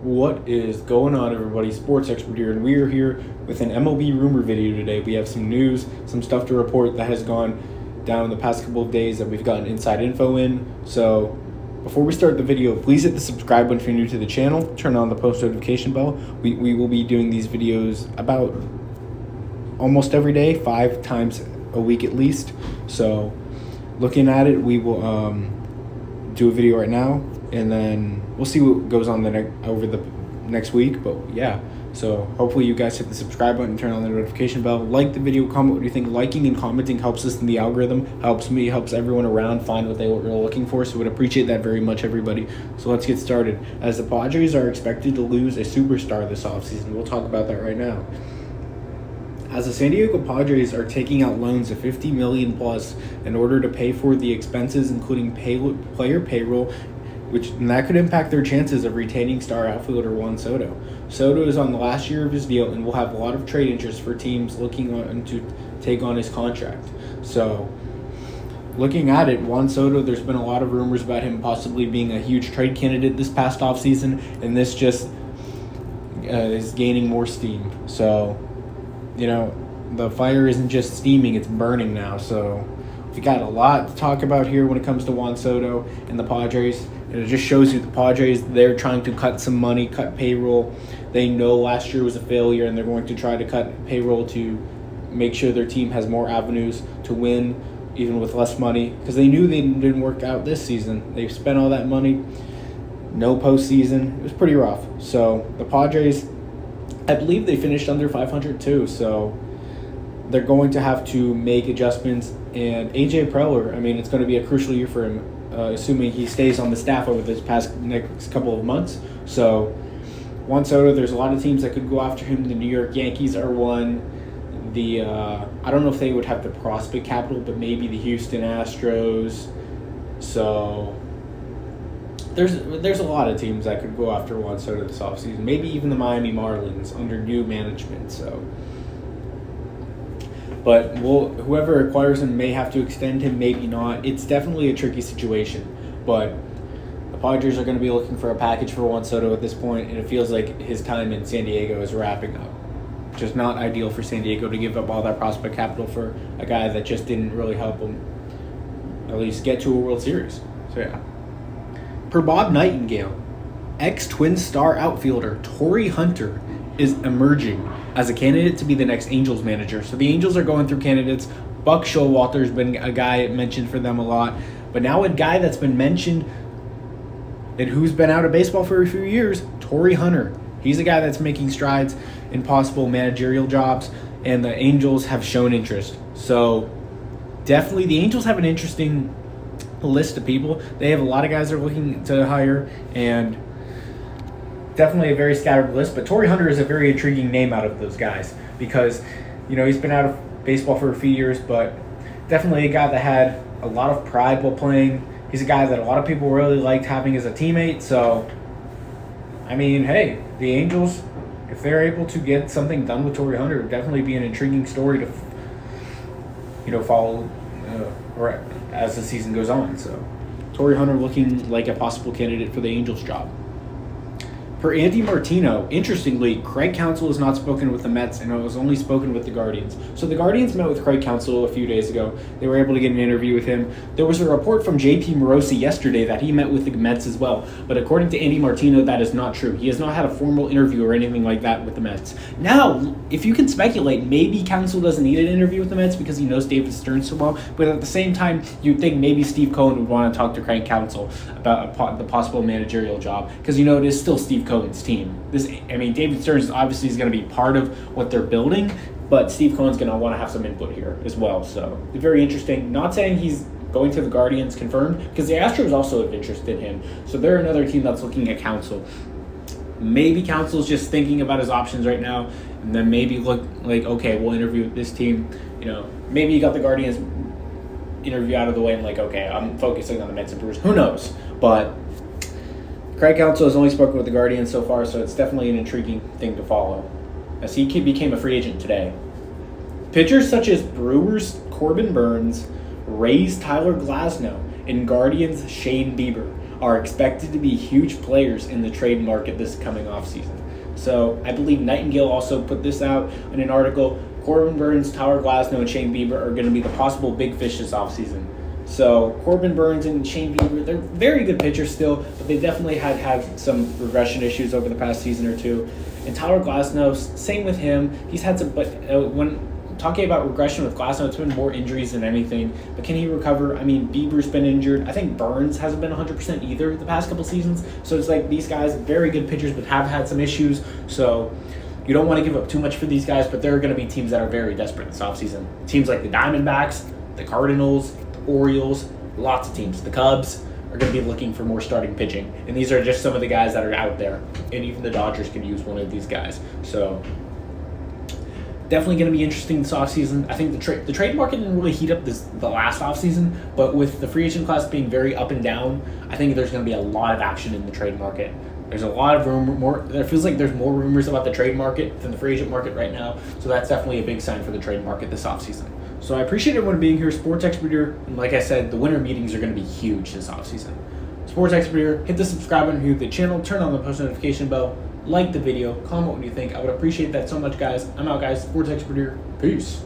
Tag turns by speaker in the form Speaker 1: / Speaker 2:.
Speaker 1: What is going on, everybody? Sports Expert here, and we are here with an MLB rumor video today. We have some news, some stuff to report that has gone down in the past couple of days that we've gotten inside info in. So before we start the video, please hit the subscribe button if you're new to the channel. Turn on the post notification bell. We will be doing these videos about almost every day, 5 times a week at least. So looking at it, we will do a video right now, and then we'll see what goes on over the next week. But yeah, so hopefully you guys hit the subscribe button, turn on the notification bell, like the video, comment what you think. Liking and commenting helps us in the algorithm, helps me, helps everyone around find what they were looking for. So would appreciate that very much, everybody. So let's get started. As the Padres are expected to lose a superstar this offseason, we'll talk about that right now. As the San Diego Padres are taking out loans of $50 million plus in order to pay for the expenses, including player payroll, and that could impact their chances of retaining star outfielder Juan Soto. Soto is on the last year of his deal and will have a lot of trade interest for teams looking to take on his contract. So, looking at it, Juan Soto, there's been a lot of rumors about him possibly being a huge trade candidate this past offseason, and this just is gaining more steam. So, you know, the fire isn't just steaming, it's burning now. So we got a lot to talk about here when it comes to Juan Soto and the Padres. And it just shows you the Padres, they're trying to cut some money, cut payroll. They know last year was a failure, and they're going to try to cut payroll to make sure their team has more avenues to win, even with less money, because they knew they didn't work out this season. They spent all that money, no postseason. It was pretty rough. So the Padres, I believe they finished under 500 too, so they're going to have to make adjustments. And AJ Preller, I mean, it's going to be a crucial year for him, assuming he stays on the staff over this next couple of months. So Juan Soto, there's a lot of teams that could go after him. The New York Yankees are one. I don't know if they would have the prospect capital, but maybe the Houston Astros. So there's a lot of teams that could go after Juan Soto this offseason. Maybe even the Miami Marlins under new management. So, but whoever acquires him may have to extend him, maybe not. It's definitely a tricky situation. But the Padres are going to be looking for a package for Juan Soto at this point, and it feels like his time in San Diego is wrapping up. Just not ideal for San Diego to give up all that prospect capital for a guy that just didn't really help him at least get to a World Series. So yeah. Per Bob Nightingale, ex-Twins star outfielder Torrey Hunter is emerging as a candidate to be the next Angels manager. So the Angels are going through candidates. Buck Showalter's been a guy mentioned for them a lot. But now a guy that's been mentioned and who's been out of baseball for a few years, Torrey Hunter. He's a guy that's making strides in possible managerial jobs, and the Angels have shown interest. So definitely the Angels have an interesting list of people. They have a lot of guys they're looking to hire, and definitely a very scattered list. But Torrey Hunter is a very intriguing name out of those guys because, you know, he's been out of baseball for a few years, but definitely a guy that had a lot of pride while playing. He's a guy that a lot of people really liked having as a teammate. So, I mean, hey, the Angels, if they're able to get something done with Torrey Hunter, it would definitely be an intriguing story to, you know, follow or as the season goes on. So Torrey Hunter looking like a possible candidate for the Angels job. Per Andy Martino, interestingly, Craig Counsell has not spoken with the Mets and has only spoken with the Guardians. So the Guardians met with Craig Counsell a few days ago. They were able to get an interview with him. There was a report from JP Morosi yesterday that he met with the Mets as well. But according to Andy Martino, that is not true. He has not had a formal interview or anything like that with the Mets. Now, if you can speculate, maybe Counsell doesn't need an interview with the Mets because he knows David Stern so well. But at the same time, you'd think maybe Steve Cohen would want to talk to Craig Counsell about the possible managerial job, because, you know, it is still Steve Cohen's team. David Stern obviously is going to be part of what they're building, but Steve Cohen's going to want to have some input here as well. So it's very interesting. Not saying he's going to the Guardians confirmed, because the Astros also have interest in him. So they're another team that's looking at Counsell. Maybe Counsell's just thinking about his options right now, and then maybe look like, okay, we'll interview with this team. You know, maybe you got the Guardians interview out of the way and like, okay, I'm focusing on the Mets and Brewers. Who knows? But Craig Counsell has only spoken with the Guardians so far, so it's definitely an intriguing thing to follow, as he became a free agent today. Pitchers such as Brewers' Corbin Burns, Rays' Tyler Glasnow, and Guardians' Shane Bieber are expected to be huge players in the trade market this coming offseason. So I believe Nightingale also put this out in an article. Corbin Burns, Tyler Glasnow, and Shane Bieber are going to be the possible big fish this offseason. So Corbin Burns and Shane Bieber, they're very good pitchers still, but they definitely had some regression issues over the past season or two. And Tyler Glasnow, same with him. He's had some, but when talking about regression with Glasnow, it's been more injuries than anything. But can he recover? I mean, Bieber's been injured. I think Burns hasn't been 100% either the past couple seasons. So it's like these guys, very good pitchers, but have had some issues. So you don't want to give up too much for these guys, but there are going to be teams that are very desperate this offseason. Teams like the Diamondbacks, the Cardinals, the Orioles, lots of teams. The Cubs are going to be looking for more starting pitching. And these are just some of the guys that are out there. And even the Dodgers could use one of these guys. So definitely going to be interesting this offseason. I think the trade market didn't really heat up the last offseason, but with the free agent class being very up and down, I think there's going to be a lot of action in the trade market. There's a lot of it feels like there's more rumors about the trade market than the free agent market right now, so that's definitely a big sign for the trade market this offseason. So I appreciate everyone being here. Sports Expert here, and like I said, the winter meetings are going to be huge this offseason. Sports Expert here, hit the subscribe button, hit the channel, turn on the post notification bell, like the video, comment what you think. I would appreciate that so much, guys. I'm out, guys. Sports Expert here. Peace.